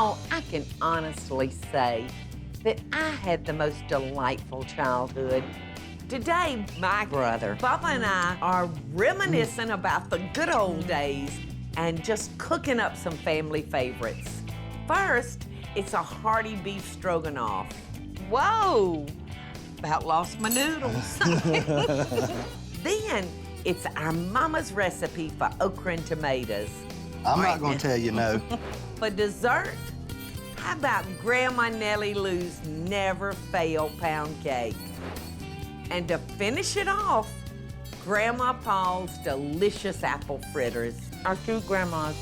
Oh, I can honestly say that I had the most delightful childhood. Today, my brother, Bubba, and I are reminiscing about the good old days and just cooking up some family favorites. First, it's a hearty beef stroganoff. Whoa, about lost my noodles. Then, it's our mama's recipe for okra and tomatoes. I'm not gonna tell you no. For dessert, how about Grandma Nellie Lou's never fail pound cake? And to finish it off, Grandma Paul's delicious apple fritters. Our two grandmas.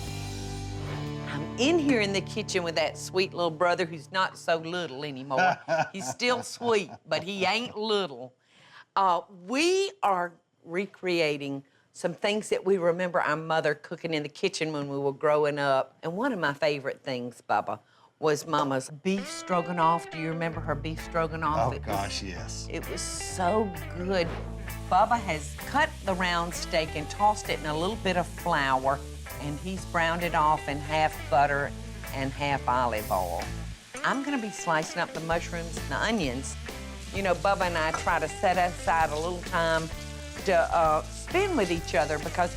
I'm in here in the kitchen with that sweet little brother who's not so little anymore. He's still sweet, but he ain't little. We are recreating some things that we remember our mother cooking in the kitchen when we were growing up. And one of my favorite things, Bubba, was Mama's beef stroganoff. Do you remember her beef stroganoff? Oh, gosh, yes. It was so good. Bubba has cut the round steak and tossed it in a little bit of flour, and he's browned it off in half butter and half olive oil. I'm gonna be slicing up the mushrooms and the onions. You know, Bubba and I try to set aside a little time to spend with each other because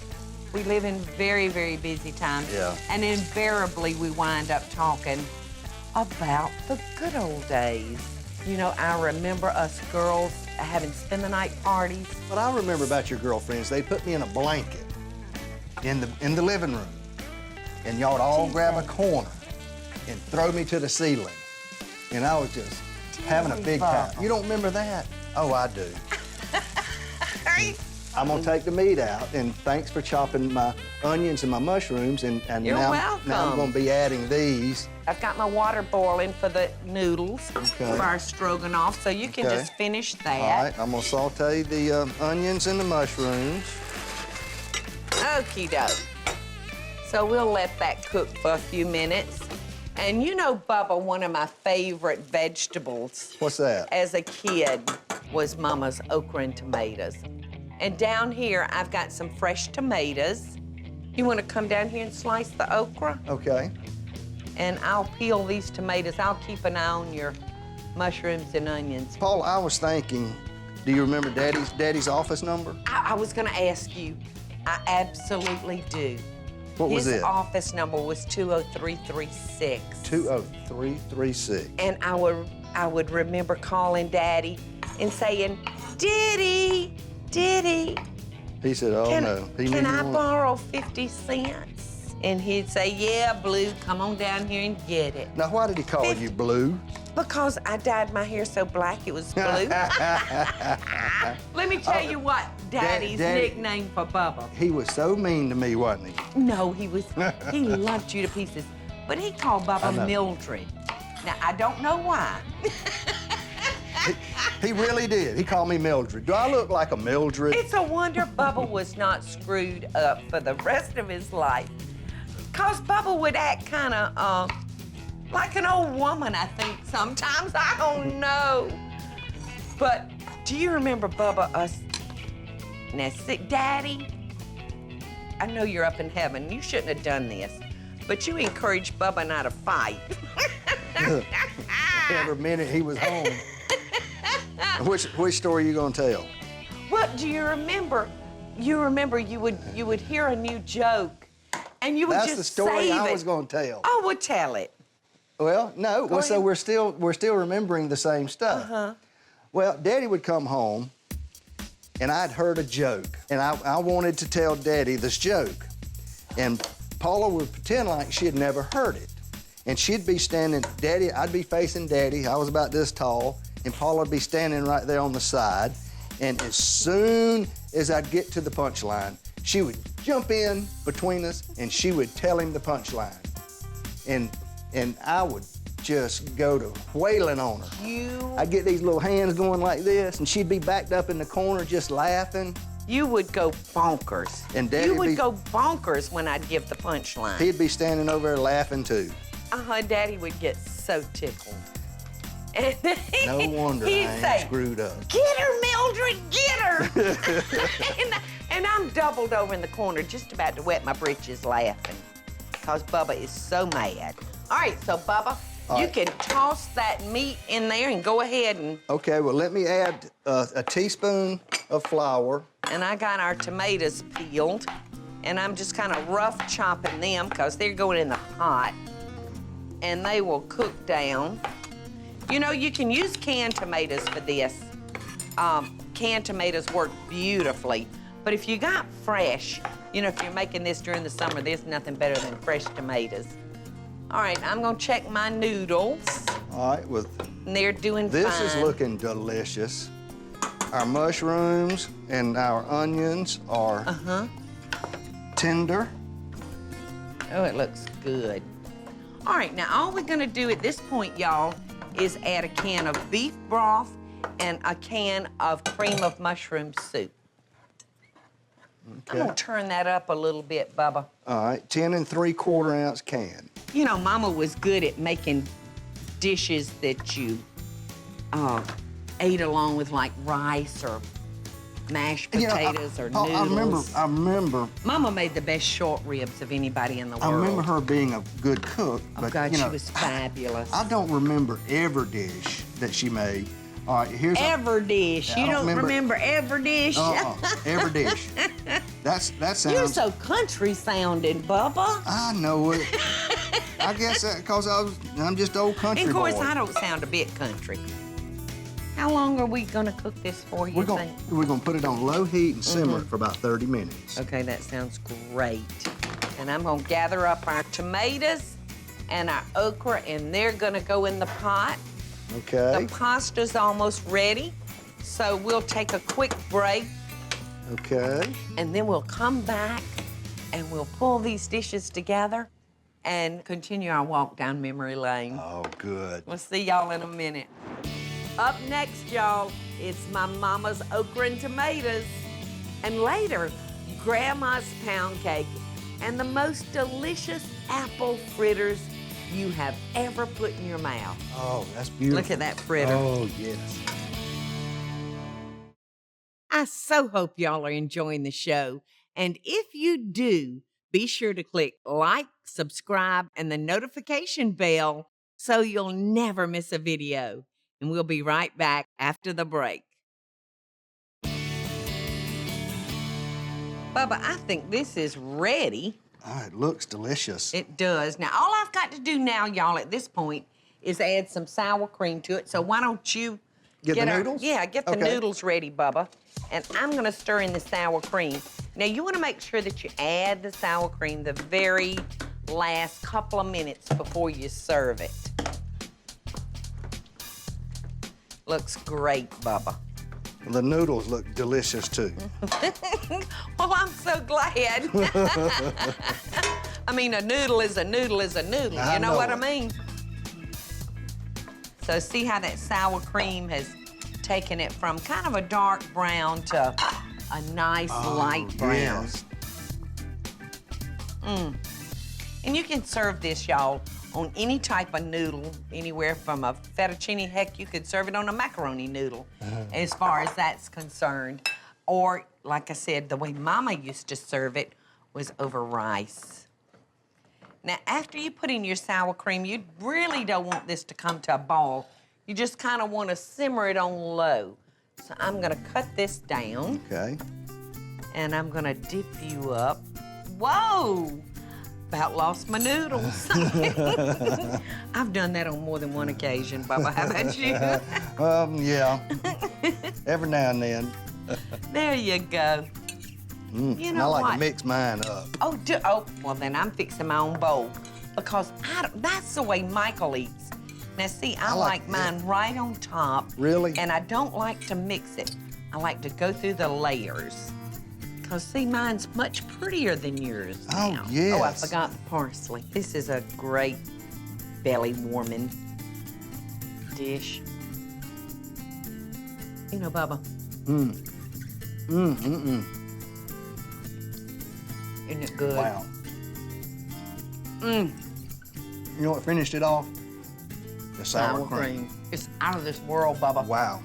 we live in very, very busy times. Yeah. And invariably we wind up talking about the good old days. You know, I remember us girls having spend-the-night parties. What I remember about your girlfriends, they put me in a blanket in the living room, and y'all would all grab a corner and throw me to the ceiling. And I was just having a big time. You don't remember that? Oh, I do. I'm gonna take the meat out, and thanks for chopping my onions and my mushrooms, and You're now welcome. I'm gonna be adding these. I've got my water boiling for the noodles Okay. for our stroganoff, so you can Okay. just finish that. All right, I'm gonna saute the onions and the mushrooms. Okie doke. So we'll let that cook for a few minutes. And you know, Bubba, one of my favorite vegetables What's that? as a kid was Mama's okra and tomatoes. And down here, I've got some fresh tomatoes. You want to come down here and slice the okra? Okay. And I'll peel these tomatoes. I'll keep an eye on your mushrooms and onions. Paula, I was thinking, do you remember Daddy's office number? I was going to ask you. I absolutely do. What was His it? office number was 20336. 20336. And I would remember calling Daddy and saying, Diddy, Diddy, He said, oh, no. He can knew I you wanted- borrow 50 cents? And he'd say, yeah, Blue, come on down here and get it. Now, why did he call you Blue? Because I dyed my hair so black it was blue. Let me tell you what Daddy's Daddy- nickname for Bubba. He was so mean to me, wasn't he? No, he loved you to pieces. But he called I Bubba know. Mildred. Now, I don't know why. He really did. He called me Mildred. Do I look like a Mildred? It's a wonder Bubba was not screwed up for the rest of his life. Because Bubba would act kind of like an old woman, I think, sometimes. I don't know. But do you remember Bubba, us? Now, Daddy, I know you're up in heaven. You shouldn't have done this. But you encouraged Bubba and I to fight. Every minute he was home. Which story are you gonna tell? What do you remember? You remember you would hear a new joke, and you would That's just the story save I it. was gonna tell. Oh, well, tell it. Well, no. Well, so ahead. we're still remembering the same stuff. Uh-huh. Well, Daddy would come home, and I'd heard a joke, and I wanted to tell Daddy this joke, and Paula would pretend like she had never heard it, and she'd be standing. I'd be facing Daddy. I was about this tall, and Paula would be standing right there on the side, and as soon as I'd get to the punchline, she would jump in between us, and she would tell him the punchline, and I would just go to wailing on her. I'd get these little hands going like this, and she'd be backed up in the corner just laughing. You would go bonkers. And Daddy you would be- go bonkers when I'd give the punchline. He'd be standing over there laughing too. Daddy would get so tickled. And No wonder I he'd ain't say, screwed up. Get her, Mildred, get her! and I'm doubled over in the corner, just about to wet my britches laughing, because Bubba is so mad. All right, so Bubba, you can toss that meat in there and go ahead and... Okay, well, let me add a teaspoon of flour. And I got our tomatoes peeled, and I'm just kind of rough chopping them because they're going in the pot, and they will cook down. You know, you can use canned tomatoes for this. Canned tomatoes work beautifully, but if you got fresh, you know, if you're making this during the summer, there's nothing better than fresh tomatoes. All right, I'm gonna check my noodles. All right, And they're doing this fine. is looking delicious. Our mushrooms and our onions are tender. Oh, it looks good. All right, now all we're gonna do at this point, y'all, is add a can of beef broth and a can of cream of mushroom soup. Okay. I'm gonna turn that up a little bit, Bubba. All right, 10 3/4 ounce can. You know, Mama was good at making dishes that you ate along with like rice or mashed potatoes or noodles. I remember. Mama made the best short ribs of anybody in the world. I remember her being a good cook, but Oh, God, you know, she was fabulous. I don't remember every dish that she made. All right, here's Every dish. I You don't don't remember every dish? every dish. That sounds. You're so country sounding, Bubba. I know it. I guess that because I'm just old country And of course, boy. I don't sound a bit country. How long are we gonna cook this for, you think? We're gonna put it on low heat and simmer it for about 30 minutes. Okay, that sounds great. And I'm gonna gather up our tomatoes and our okra, and they're gonna go in the pot. Okay. The pasta's almost ready, so we'll take a quick break, Okay. and then we'll come back and we'll pull these dishes together and continue our walk down memory lane. Oh, good. We'll see y'all in a minute. Up next, y'all, it's my mama's okra and tomatoes. And later, Grandma's pound cake and the most delicious apple fritters you have ever put in your mouth. Oh, that's beautiful. Look at that fritter. Oh, yes. I so hope y'all are enjoying the show. And if you do, be sure to click like, subscribe, and the notification bell so you'll never miss a video. And we'll be right back after the break. Bubba, I think this is ready. Oh, it looks delicious. It does. Now, all I've got to do now, y'all, at this point, is add some sour cream to it. So why don't you Get the noodles? Yeah, get the Okay. noodles ready, Bubba. And I'm gonna stir in the sour cream. Now, you wanna make sure that you add the sour cream the very last couple of minutes before you serve it. Looks great, Bubba. The noodles look delicious, too. Well, I'm so glad. I mean, a noodle is a noodle is a noodle. I You know know what I it. mean? So see how that sour cream has taken it from kind of a dark brown to a nice light brown. Yes. And you can serve this, y'all, on any type of noodle, anywhere from a fettuccine. Heck, you could serve it on a macaroni noodle, as far as that's concerned. Or, like I said, the way Mama used to serve it was over rice. Now, after you put in your sour cream, you really don't want this to come to a ball. You just kind of want to simmer it on low. So I'm gonna cut this down, Okay. and I'm gonna dip you up. Whoa! About lost my noodles. I've done that on more than one occasion, Bubba. How about you? Yeah. Every now and then. There you go. You know I like what? to mix mine up. Oh, well, then I'm fixing my own bowl because that's the way Michael eats. Now, see, I like mine right on top. Really? And I don't like to mix it. I like to go through the layers. Because, see, mine's much prettier than yours Oh, now. yes. Oh, I forgot the parsley. This is a great belly-warming dish. You know, Bubba. Isn't it good? Wow. You know what finished it off? The sour cream. It's out of this world, Bubba. Wow.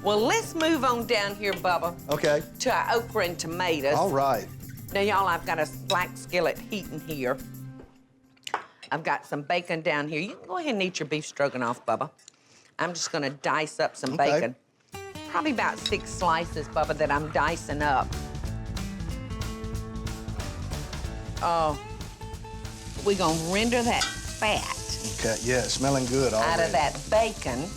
Well, let's move on down here, Bubba, Okay. to our okra and tomatoes. All right. Now, y'all, I've got a black skillet heating here. I've got some bacon down here. You can go ahead and eat your beef stroganoff, Bubba. I'm just gonna dice up some bacon. Probably about 6 slices, Bubba, that I'm dicing up. Oh, we're gonna render that fat. Okay, yeah, it's smelling good already. Out of that bacon.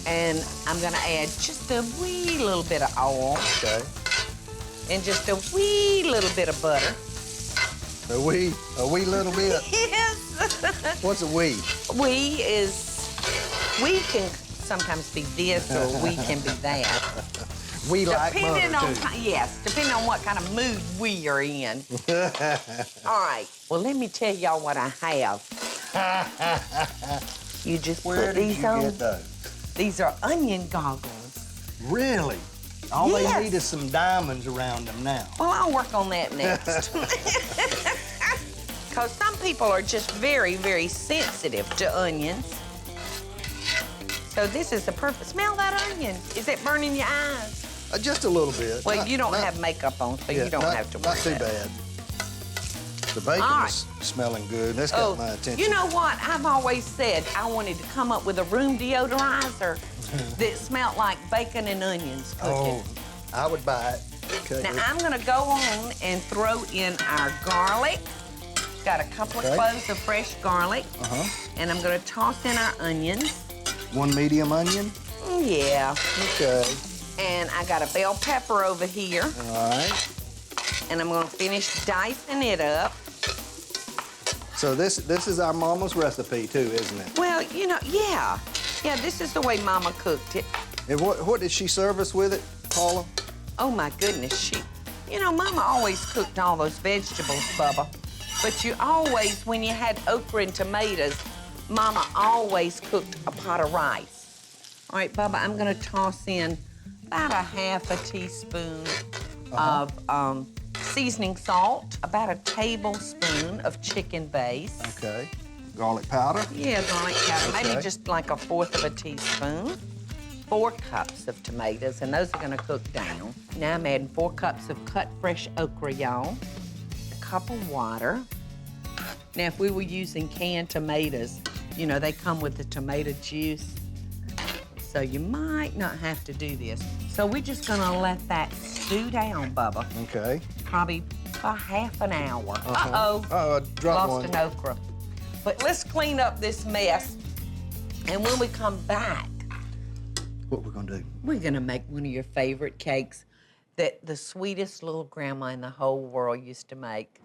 And I'm gonna add just a wee little bit of oil. Okay. And just a wee little bit of butter. A wee little bit? Yes. What's a wee? We can sometimes be this or we can be that. We like butter, too. Yes, depending on what kind of mood we are in. All right, well, let me tell y'all what I have. You just Where put did these you on. get those? These are onion goggles. Really? All Yes. they need is some diamonds around them now. Well, I'll work on that next. Because some people are just very, very sensitive to onions. So this is the perfect. Smell that onion. Is it burning your eyes? Just a little bit. Well, you don't have makeup on, so you don't have to worry. Not too bad. The bacon is smelling good. That's got my attention. You know what? I've always said I wanted to come up with a room deodorizer that smelled like bacon and onions cooking. Oh, I would buy it. Okay. Now, I'm gonna go on and throw in our garlic. Got a couple of cloves of fresh garlic. And I'm gonna toss in our onions. 1 medium onion? Yeah. Okay. And I got a bell pepper over here. All right. And I'm gonna finish dicing it up. So this is our mama's recipe too, isn't it? Well, you know, yeah. Yeah, this is the way Mama cooked it. And what did she serve us with it, Paula? Oh my goodness, you know, Mama always cooked all those vegetables, Bubba. But you always, when you had okra and tomatoes, Mama always cooked a pot of rice. All right, Bubba, I'm gonna toss in about a half a teaspoon of seasoning salt, about a tablespoon of chicken base. Okay. Garlic powder? Yeah, garlic powder, maybe Okay. just like a 1/4 of a teaspoon. 4 cups of tomatoes, and those are gonna cook down. Now I'm adding 4 cups of cut fresh okra, y'all. A cup of water. Now, if we were using canned tomatoes, you know, they come with the tomato juice. So you might not have to do this. So we're just gonna let that stew down, Bubba. Okay. Probably about half an hour. Uh-oh. Oh, I dropped Lost one. an okra. But let's clean up this mess. And when we come back, What we're gonna do? we're gonna make one of your favorite cakes that the sweetest little grandma in the whole world used to make.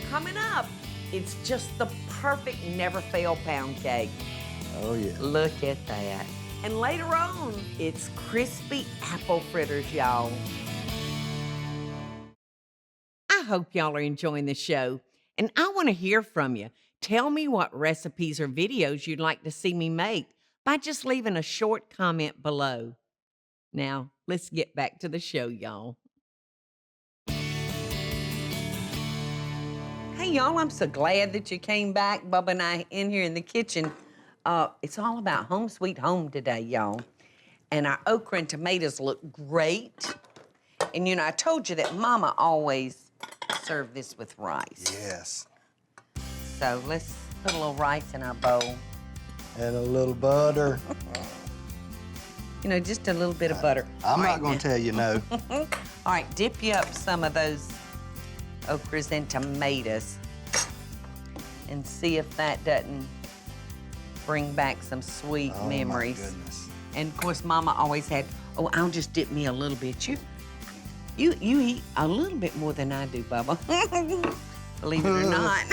Coming up, it's just the perfect never fail pound cake. Oh, yeah. Look at that. And later on, it's crispy apple fritters, y'all. I hope y'all are enjoying the show, and I want to hear from you. Tell me what recipes or videos you'd like to see me make by just leaving a short comment below. Now, let's get back to the show, y'all. Hey, y'all, I'm so glad that you came back. Bubba and I in here in the kitchen. It's all about home sweet home today, y'all. And our okra and tomatoes look great. And, you know, I told you that Mama always served this with rice. Yes. So let's put a little rice in our bowl. And a little butter. You know, just a little bit of butter. I'm not gonna tell you no. All right, dip you up some of those okras and tomatoes and see if that doesn't bring back some sweet memories. My goodness. And of course, Mama always had, oh, I'll just dip me a little bit. You eat a little bit more than I do, Bubba. Believe it or not.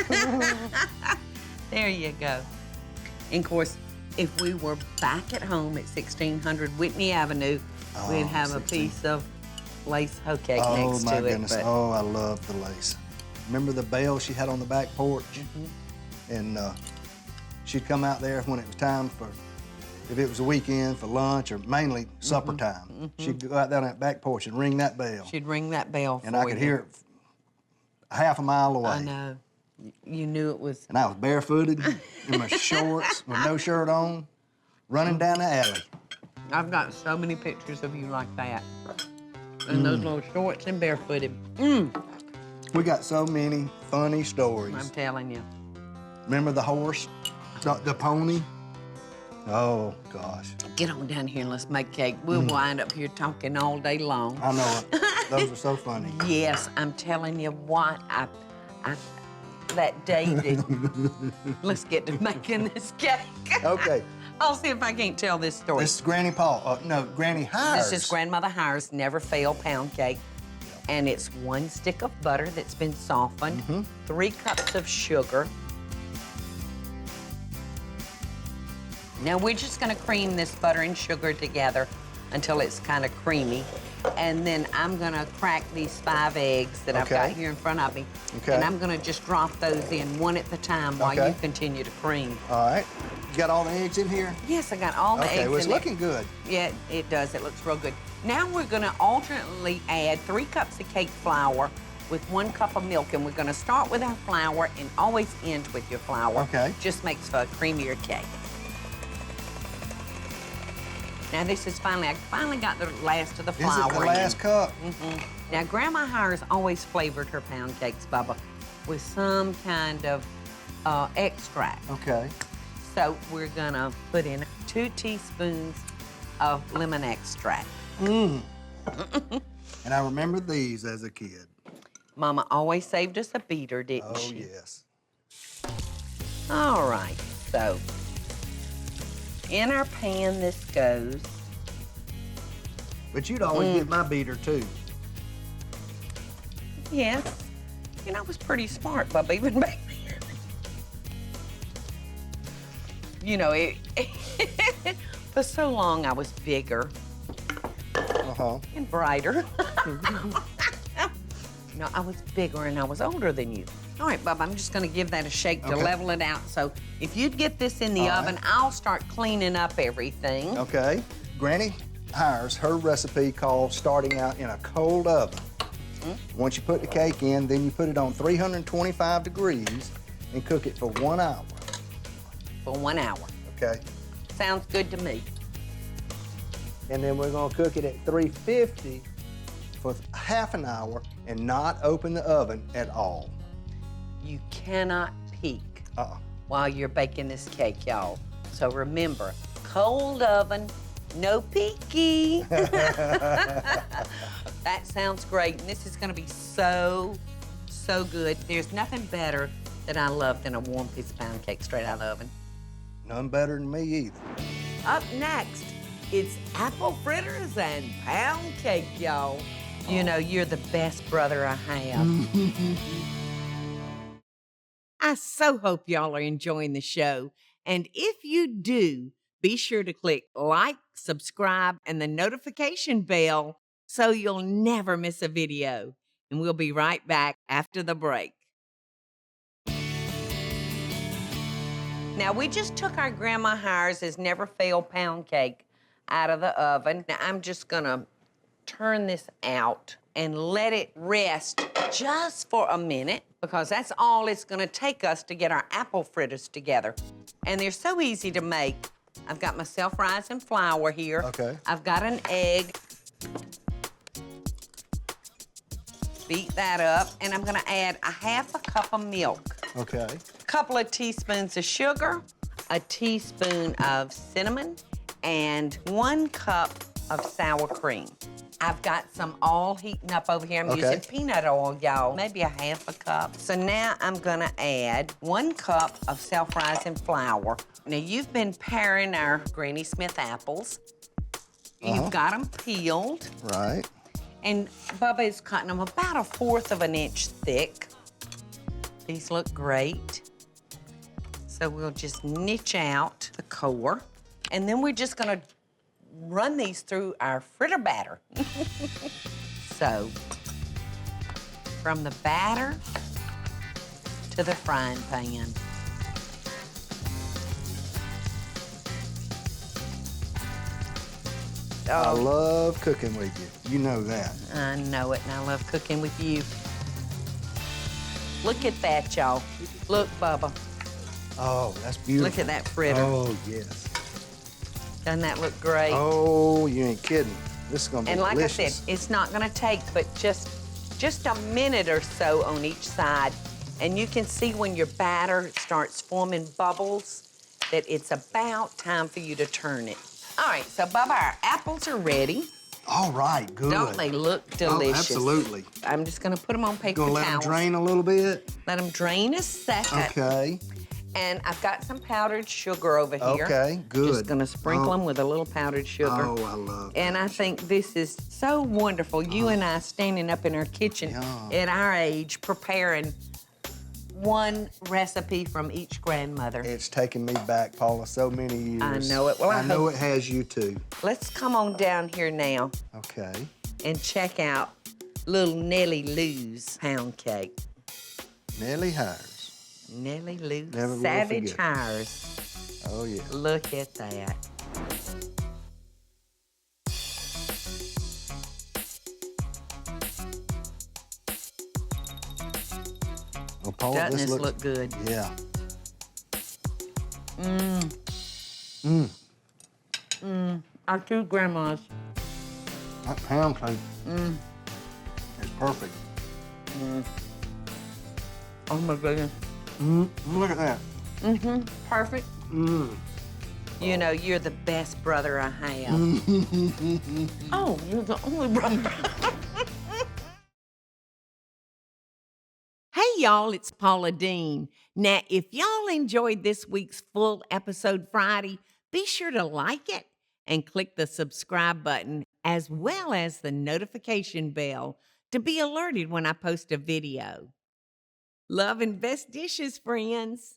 There you go. And of course, if we were back at home at 1600 Whitney Avenue, we'd have a piece of lace hoe cake next to it. Oh, my goodness. Oh, I love the lace. Remember the bell she had on the back porch? And she'd come out there when it was time for, if it was a weekend, for lunch or mainly supper time. She'd go out there on that back porch and ring that bell. She'd ring that bell And I could hear it half a mile away. I know. You knew it was. And I was barefooted in my shorts with no shirt on, running down the alley. I've got so many pictures of you like that. And those little shorts and barefooted. We got so many funny stories. I'm telling you. Remember the horse? The pony? Oh, gosh. Get on down here and let's make cake. We'll wind up here talking all day long. I know it. Those are so funny. Yes, I'm telling you what, that day that, let's get to making this cake. Okay. I'll see if I can't tell this story. This is Granny Granny Hires. This is Grandmother Hires Never Fail Pound Cake. And it's 1 stick of butter that's been softened, 3 cups of sugar. Now we're just gonna cream this butter and sugar together until it's kind of creamy. And then I'm gonna crack these 5 eggs that I've got here in front of me. Okay. And I'm gonna just drop those in one at a time while you continue to cream. All right. You got all the eggs in here? Yes, I got all the eggs in Okay, well, it's looking good. Yeah, it does. It looks real good. Now we're gonna alternately add 3 cups of cake flour with 1 cup of milk, and we're gonna start with our flour and always end with your flour. Okay. Just makes for a creamier cake. Now this is I finally got the last of the flour. Is it the last cup? Now Grandma Hires always flavored her pound cakes, Bubba, with some kind of extract. Okay. So we're gonna put in 2 teaspoons of lemon extract. And I remember these as a kid. Mama always saved us a beater, didn't she? Oh, yes. All right, so in our pan this goes. But you'd always get my beater, too. Yes, and I was pretty smart, Bubba, even back then. You know, for so long I was bigger and brighter. No, I was bigger and I was older than you. All right, Bubba, I'm just gonna give that a shake to level it out. So if you'd get this in the oven, I'll start cleaning up everything. Okay. Granny Hires, her recipe calls starting out in a cold oven. Once you put the cake in, then you put it on 325 degrees and cook it for 1 hour. For 1 hour. Okay. Sounds good to me. And then we're gonna cook it at 350 for half an hour and not open the oven at all. You cannot peek while you're baking this cake, y'all. So remember, cold oven, no peeky. That sounds great. And this is gonna be so, so good. There's nothing better that I love than a warm piece of pound cake straight out of the oven. None better than me either. Up next, it's apple fritters and pound cake, y'all. You know, you're the best brother I have. I so hope y'all are enjoying the show. And if you do, be sure to click like, subscribe, and the notification bell so you'll never miss a video. And we'll be right back after the break. Now, we just took our Grandma Hires' Never Fail pound cake out of the oven. Now, I'm just gonna turn this out and let it rest just for a minute, because that's all it's gonna take us to get our apple fritters together. And they're so easy to make. I've got my self-rising flour here. Okay. I've got an egg. Beat that up, and I'm gonna add a half a cup of milk. Okay. A couple of teaspoons of sugar, a teaspoon of cinnamon, and 1 cup of sour cream. I've got some all heating up over here. I'm using peanut oil, y'all, maybe a half a cup. So now I'm gonna add 1 cup of self-rising flour. Now you've been paring our Granny Smith apples. You've got them peeled. Right. And Bubba is cutting them about 1/4 of an inch thick. These look great. So we'll just niche out the core. And then we're just gonna run these through our fritter batter. So, from the batter to the frying pan. I love cooking with you. You know that. I know it, and I love cooking with you. Look at that, y'all. Look, Bubba. Oh, that's beautiful. Look at that fritter. Oh, yes. Doesn't that look great? Oh, you ain't kidding. This is gonna be And like delicious. I said, it's not gonna take but just a minute or so on each side, And you can see when your batter starts forming bubbles that it's about time for you to turn it. All right, so Bubba, our apples are ready. All right, good. Don't they look delicious? Oh, absolutely. I'm just gonna put them on paper Gonna towels. let them drain a little bit? Let them drain a second. Okay. And I've got some powdered sugar over here. Okay, good. Just gonna sprinkle them with a little powdered sugar. Oh, I love that. And I think this is so wonderful. You and I standing up in our kitchen at our age preparing one recipe from each grandmother. It's taken me back, Paula, so many years. I know it. Well, I know it has you too. Let's come on down here now Okay. and check out little Nellie Lou's pound cake. Nellie Hires. Nellie Lou Never will Savage forget. Hires. Oh, yeah. Look at that. Well, Paula, Doesn't this this looks look good? Yeah. Our two grandmas. That pound cake is perfect. Oh my goodness. Look at that. Perfect. You know, you're the best brother I have. Oh, you're the only brother. Hey, y'all, it's Paula Deen. Now, if y'all enjoyed this week's full episode Friday, be sure to like it and click the subscribe button as well as the notification bell to be alerted when I post a video. Love and best dishes, friends.